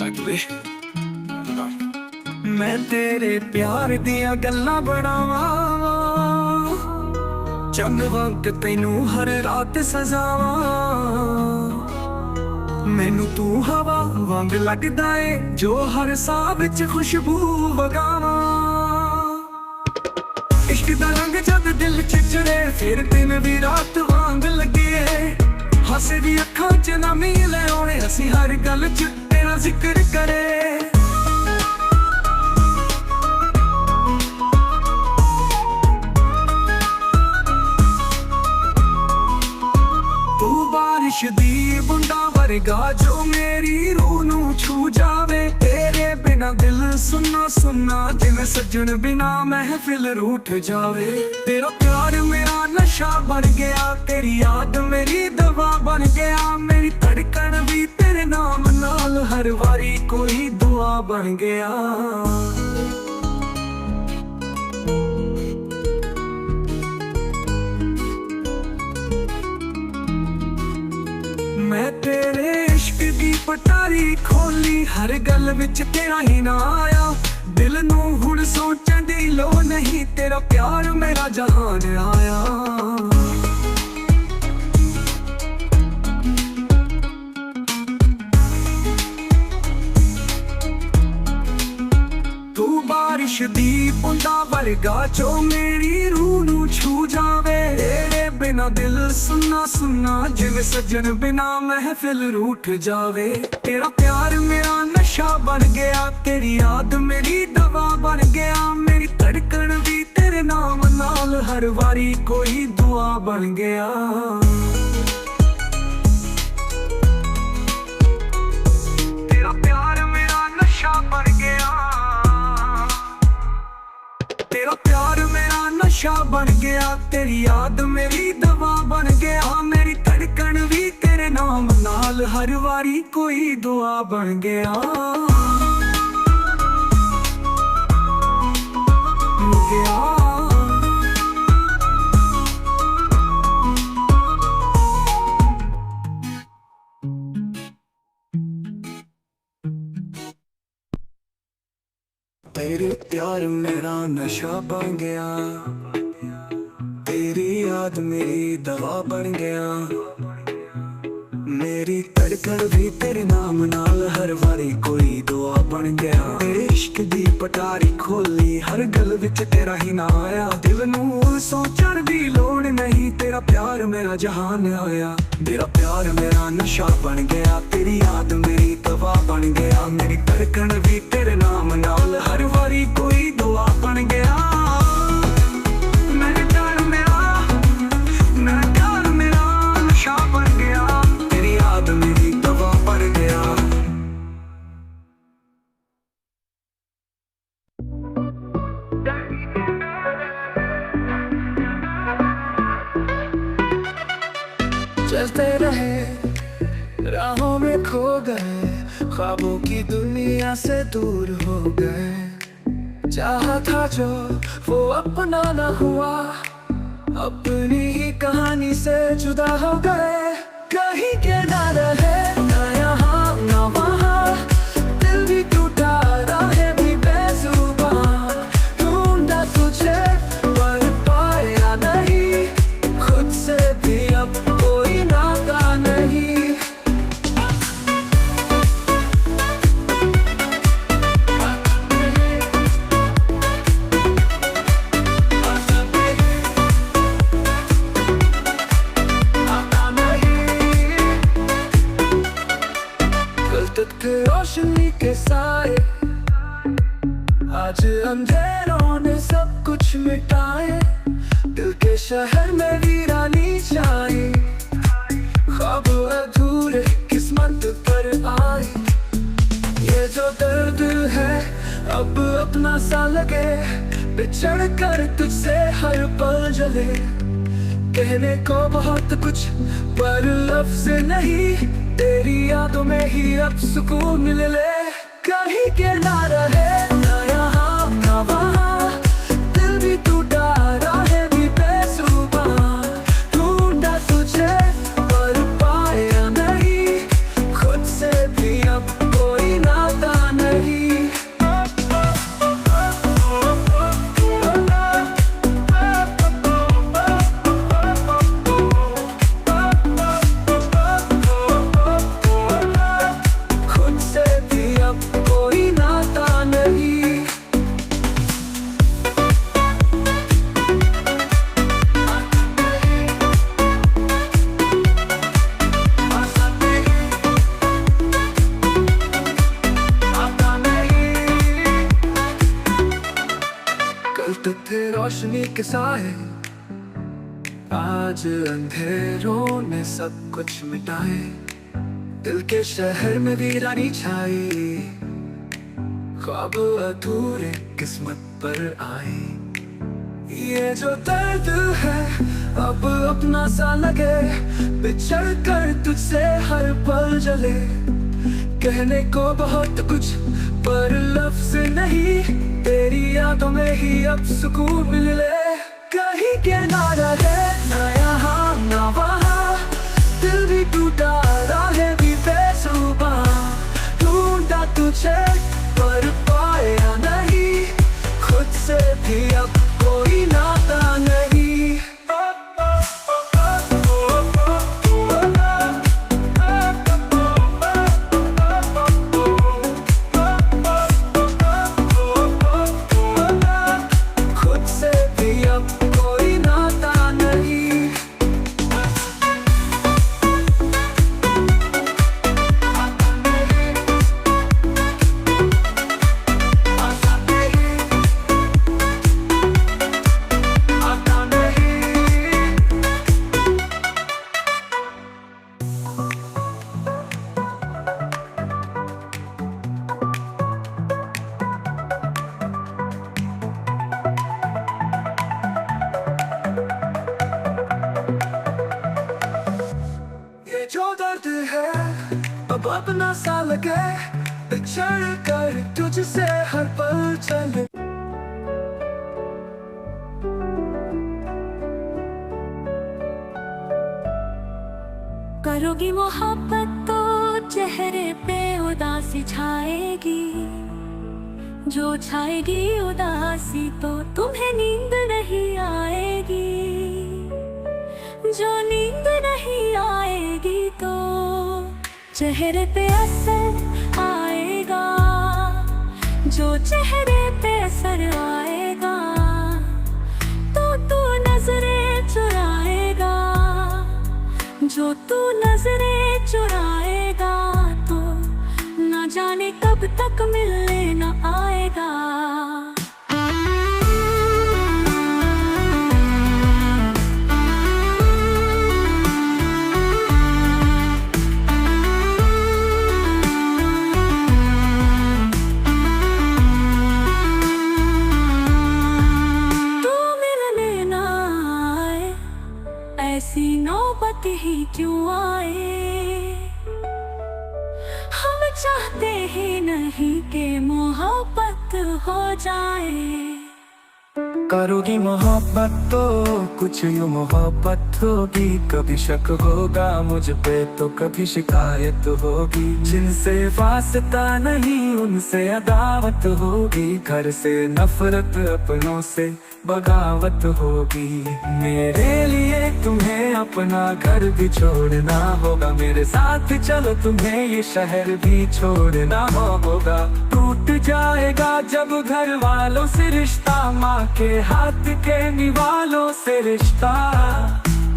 ਵੇ मैं तेरे प्यार दिया गल्लां बनावां चंद वक्त तैनू हर रात सजावां मैनू तू हवा वांग लगदा ए जो हर साह विच खुशबू वगावां इश्क दा रंग जद दिल च चढ़े फिर दिन भी रात वांग लगे हसे दी अखां च नमी ले आउणे असीं हर गल च तेरा जिक्र करे बारिश दी बूंदा वर्गा जो मेरी रूह नू छू जावे तेरे बिना दिल सुन्ना सुन्ना जिवें सजन बिना महफिल रूठ जावे तेरा प्यार मेरा नशा बन गया तेरी याद मेरी दवा बन गया मेरी धड़कन भी तेरे नाम नाल हर वारी कोई दुआ बन गया मैं तेरे इश्क दी पटारी खोली हर गल विच तेरा ही ना आया दिल नू हुण सोचण दी लोड़ नहीं तेरा प्यार मेरा जहान आया तू बारिश दी बूंदा वर्गा जो मेरी रूह नू छू जावे तेरे बिना दिल सुन्ना सुन्ना जिवें सजन बिना महफिल रूठ जावे तेरा प्यार मेरा नशा बन गया तेरी याद मेरी दवा बन गया मेरी धड़कन भी तेरे नाम नाल हर वारी कोई दुआ बन गया तेरा प्यार मेरा नशा बन गया तेरा प्यार मेरा नशा बन गया तेरी याद मेरी दवा बन गया मेरी धड़कन भी तेरे नाम नाल हर वारी कोई दुआ बन गया तेरे प्यार मेरा नशा बन गया तेरी याद मेरी दवा बन गया मेरी धड़कन भी तेरे नाम नाल हर वारी कोई दुआ बन गया तेरे इश्क दी पटारी खोली हर गल विच तेरा ही ना आया दिल नू सोचण दी लोड़ नहीं तेरा प्यार मेरा जहान आया तेरा प्यार मेरा नशा बन गया तेरी याद मेरी दवा बन गया मेरी धड़कन भी तेरे नाम नाल हर वारी कोई दुआ बन गया मेरे प्यार मेरा नशा बन गया तेरी याद मेरी दवा बन गया चलते रहे राहों में खो गए ख्वाबों की दुनिया से दूर हो गए चाहा था जो वो अपना ना हुआ अपनी ही कहानी से जुदा हो गए कहीं के ना रहे ना यहाँ ना वहाँ दिल भी टूटा राहें भी बेजुबान ढूंढा तुझे पर पाया नहीं खुद से भी अब कोई नाता नहीं रोशनी के साए आज अंधेरों ने सब कुछ मिटाए दिल के शहर में वीरानी छाई ख्वाब अधूरे किस्मत पर आए ये जो दर्द है अब अपना सा लगे बिछड़ कर तुझसे हर पल जले कहने को बहुत कुछ पर लफ्ज नहीं तेरी यादों में ही अब सुकून मिल ले कहीं के ना रहे ना यहाँ ना वहाँ दिल भी टूटा राहें भी बेजुबान ढूंढा तुझे पर पाया नहीं खुद से भी अब कोई नाता साए, आज अंधेरों ने सब कुछ मिटाए। दिल के शहर में वीरानी छाई, ख्वाब अधूरे किस्मत पर आए। ये जो दर्द है अब अपना सा लगे, बिछड़ कर तुझसे हर पल जले। कहने को बहुत कुछ पर लफ्ज नहीं, तेरी यादों में ही अब सुकून मिले। कहीं के ना रहे ना यहाँ ना वहाँ, दिल भी टूटा राहें भी बेसुबह। ढूंढा तुझे पर पाया नहीं, खुद से भी अब कोई नाता नहीं। खुद से भी अब कोई नाता नहीं। ये जो दर्द है अब अपना सा लगे, बिछड़ कर तुझसे हर पल चले। करोगी मोहब्बत तो चेहरे पे उदासी छाएगी, जो छाएगी उदासी तो तुम्हें नींद नहीं आएगी। जो नींद नहीं आएगी तो चेहरे पे असर आएगा, जो चेहरे पे असर आएगा तो तू नजरें चुराएगा। जो तू नजरें चुराएगा तो न जाने कब तक मिलने न आएगा। तू मिलने न आए, ऐसी नौबत ही क्यों आए। हम चाहते ही नहीं कि मोहब्बत हो जाए। करोगी मोहब्बत तो कुछ यूं मोहब्बत होगी, कभी शक होगा मुझ पे तो कभी शिकायत होगी। जिनसे वास्ता नहीं उनसे अदावत होगी, घर से नफरत अपनों से बगावत होगी। मेरे लिए तुम्हें अपना घर भी छोड़ना होगा, मेरे साथ चलो तुम्हें ये शहर भी छोड़ना होगा। टूट जाएगा जब घर वालों से रिश्ता, माँ के हाथ के निवालों से रिश्ता।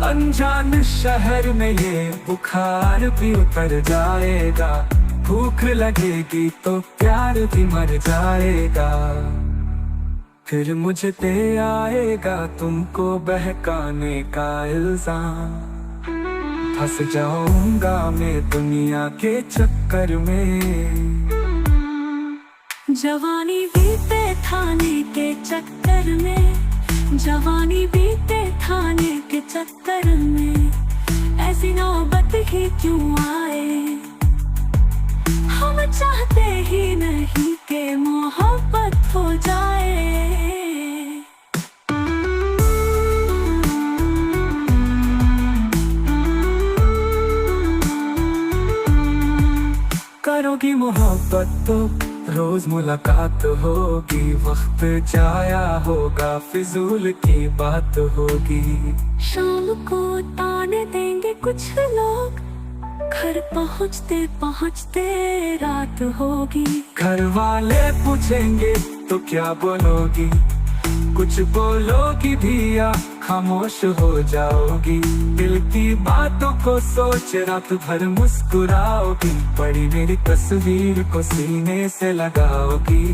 अनजान शहर में ये बुखार भी उतर जाएगा, भूख लगेगी तो प्यार भी मर जाएगा। फिर मुझ पे आएगा तुमको बहकाने का इल्जाम, फंस जाऊंगा मैं दुनिया के चक्कर में। जवानी बीते थाने के चक्कर में, जवानी बीते थाने के चक्कर में, ऐसी नौबत ही क्यों आए। हम चाहते ही नहीं कि मोहब्बत हो जाए। करोगी मोहब्बत तो रोज मुलाकात होगी, वक्त जाया होगा फिजूल की बात होगी। शाम को ताने देंगे कुछ लोग, घर पहुँचते पहुँचते रात होगी। घर वाले पूछेंगे तो क्या बोलोगी, कुछ बोलोगी भी या खामोश हो जाओगी। दिल की बातों को सोच रात भर मुस्कुराओगी, पड़ी मेरी तस्वीर को सीने से लगाओगी।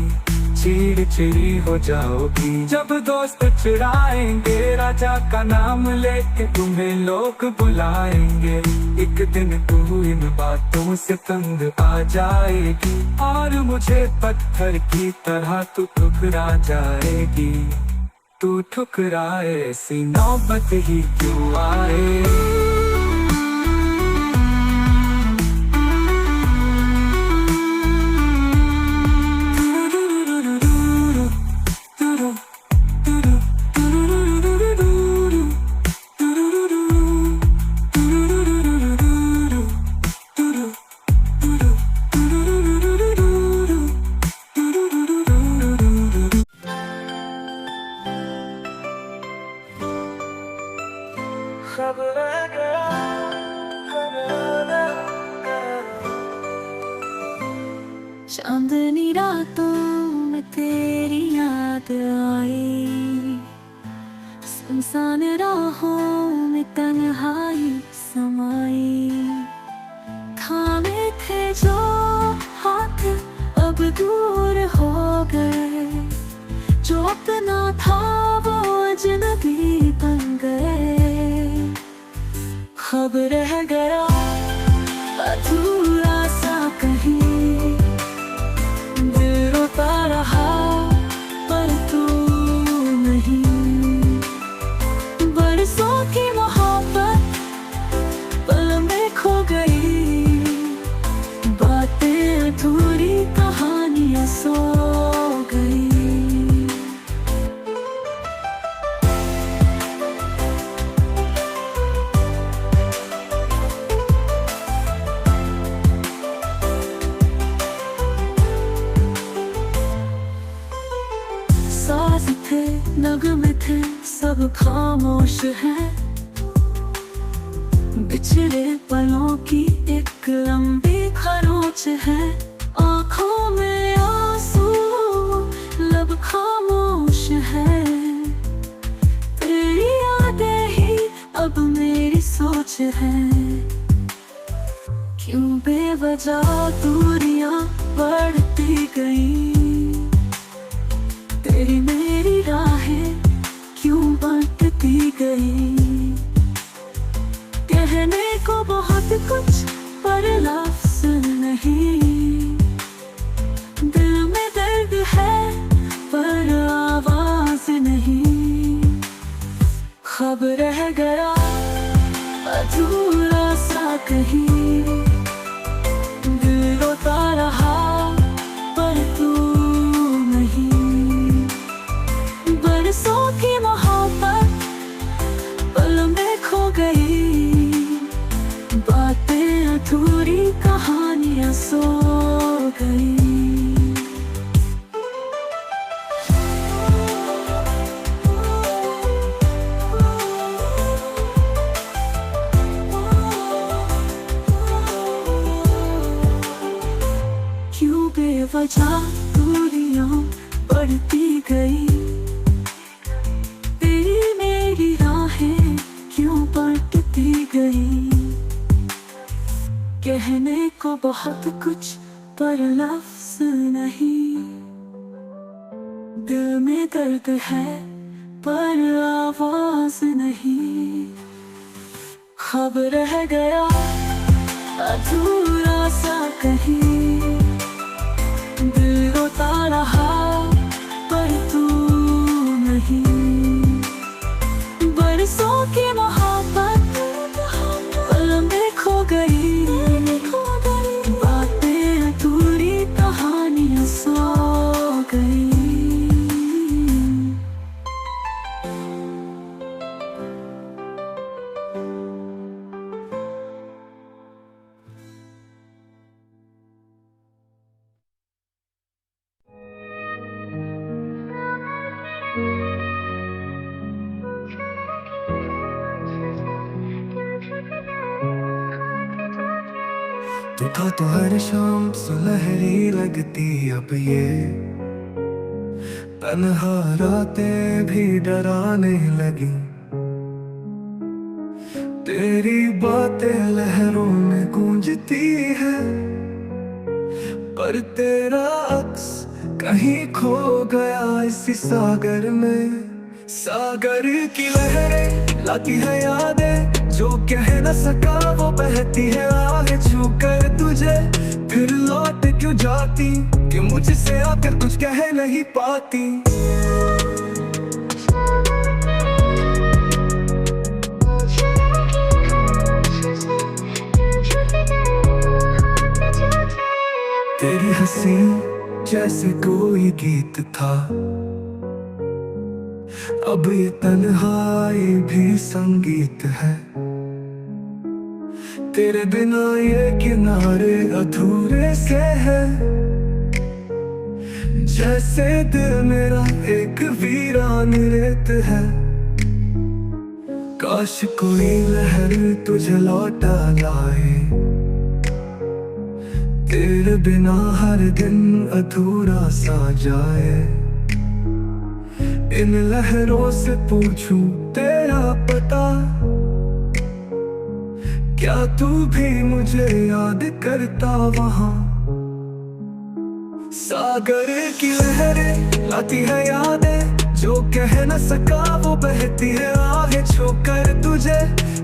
चिड़चिड़ी हो जाओगी। जब दोस्त चिढ़ाएंगे राजा का नाम लेके तुम्हें लोग बुलाएंगे। एक दिन तू इन बातों से तंग आ जाएगी और मुझे पत्थर की तरह तू ठुकरा जाएगी। तू ठुकराए ऐसी नौबत ही क्यों आए। चांदनी रातों में तेरी याद आई, सुनसान राहों में तन्हाई समाई। थामे थे जो हाथ अब दूर हो गए, जो अपना था वो अजनबी बन गए। खब रह गया अधूरा सा कहीं, दिल रोता रहा पर तू नहीं। बरसों की मोहब्बत पल में खो गई, बातें अधूरी कहानियां सो गई। साज थे नगमे थे सब खामोश है, बिछड़े पलों की एक लंबी खरोच है। आंखों में आंसू लब खामोश है, तेरी यादें ही अब मेरी सोच है। क्यों बेवजह दूरियां बढ़ती गई, तेरी मेरी राहें क्यों बंटती गई। कहने को बहुत कुछ पर लफ्ज़ नहीं, दिल में दर्द है पर आवाज नहीं। खब रह गया अधूरा सा कहीं, दिल रोता रहा पर तू नहीं। बरसों की मोहब्बत पल में खो गई, बातें अधूरी कहानियां सो गई। क्यों बेवजह दूरियां बढ़ती गई, तेरी मेरी राहें क्यों बंटती गई। कहने को बहुत कुछ पर लफ्ज़ नहीं, दिल में दर्द है पर आवाज नहीं। खब रह गया अधूरा सा कहीं, दिल रोता रहा पर तू नहीं। बरसों की मोहब्बत पल में खो गई, बातें अधूरी कहानियां सो गई। तू था तो हर शाम सुनहरी लगती, अब ये तन्हा रातें भी डराने लगी। तेरी बातें लहरों में गूंजती है, पर तेरा अक्स कहीं खो गया इसी सागर में। सागर की लहरें लाती है यादें, जो कह न सका वो बहती है आगे छू कर तुझे। फिर लौट क्यों जाती कि मुझसे आकर कुछ कह नहीं पाती। तेरी हंसी जैसे कोई गीत था, अब ये तन्हाई भी संगीत है। तेरे बिना ये किनारे अधूरे से है, जैसे दिल मेरा एक वीरान रेत है। काश कोई लहर तुझे लौटा लाए, तेरे बिना हर दिन अधूरा सा जाए। इन लहरों से पूछूं तेरा पता, क्या तू भी मुझे याद करता वहां। सागर की लहरें लाती है यादें, जो कह न सका वो बहती है आगे छू कर तुझे।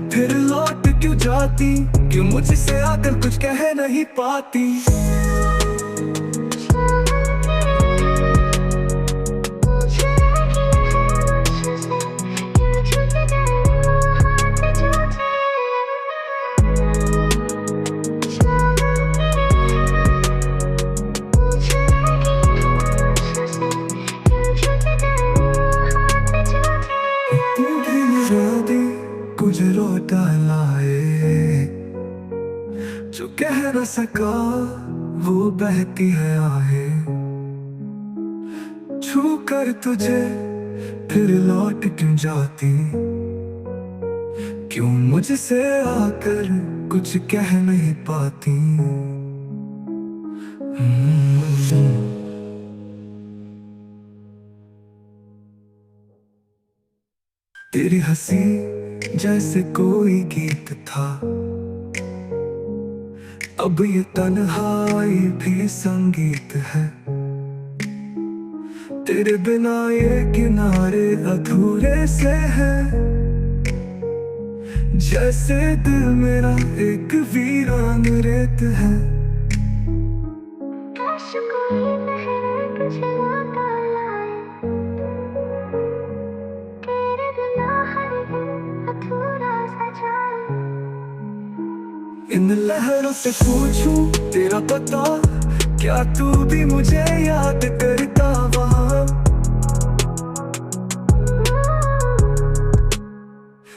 फिर लौट क्यों जाती, क्यों मुझसे आकर कुछ कह नहीं पाती। कुछ रोता लाए, जो कह न सका वो बहती है आहें छू कर तुझे। फिर लौट क्यों जाती, क्यों मुझसे आकर कुछ कह नहीं पाती। तेरी हंसी जैसे कोई गीत था, अब ये तन्हाई भी संगीत है। तेरे बिना ये किनारे अधूरे से है, जैसे दिल मेरा एक वीरान रेत है। काश कोई लहर तुझे लौटा लाए, तेरे बिना हर दिन अधूरा सा जाए। इन लहरों से पूछूं तेरा पता, क्या तू भी मुझे याद करता वहां।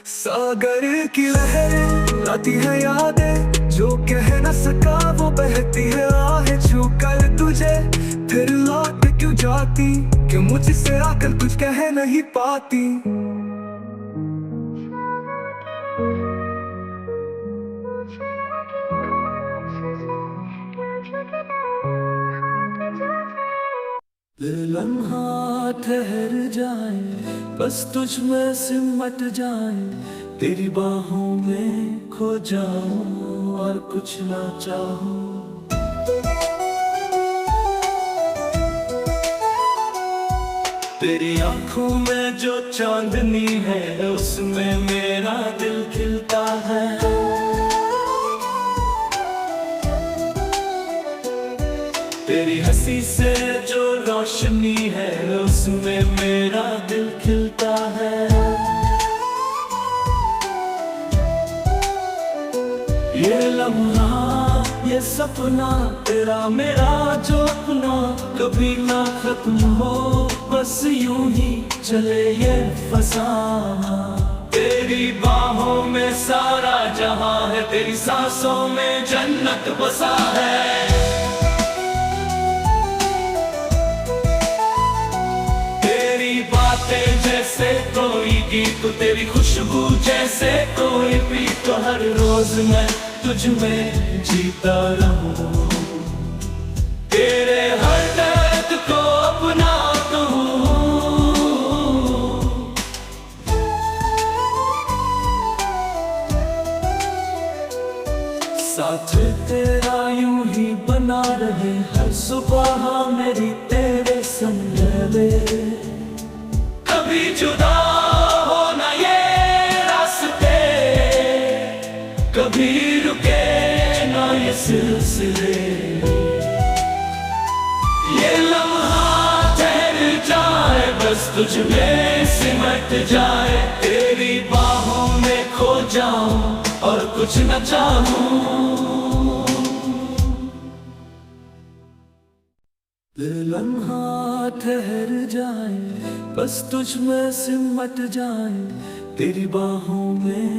सागर की लहरें लाती है यादें, जो कह न सका वो बहती है आहें छू कर तुझे। फिर लौट क्यों जाती, क्यों मुझसे आकर कुछ कह नहीं पाती। लम्हा ठहर जाए, बस तुझ में सिमट जाए। तेरी बाहों में खो जाऊं और कुछ ना चाहूं। तेरी आंखों में जो चांदनी है, उसमें मेरा दिल खिलता है। तेरी हंसी से जो रोशनी है, उसमें मेरा दिल खिलता है। ये लम्हा ये सपना तेरा मेरा जो अपना, कभी ना खत्म हो बस यूं ही चले ये फसाना। तेरी बाहों में सारा जहां है, तेरी सांसों में जन्नत बसा है। जैसे कोई गीत, तेरी खुशबू जैसे कोई प्रीत। तो हर रोज मैं तुझ में जीता रहूं, तेरे हर दर्द को अपना कहूं। साथ तेरा यूं ही बना रहे, हर सुबह मेरी तेरे चले। कभी जुदा हो ना ये रास्ते, कभी रुके ना ये सिलसिले। ये लम्हा ठहर जाए, बस तुझ में सिमट जाए, तेरी बाहों में खो जाऊं और कुछ न चाहूं। ये लम्हा ठहर जाए, बस तुझ में सिमट जाए, तेरी बाहों में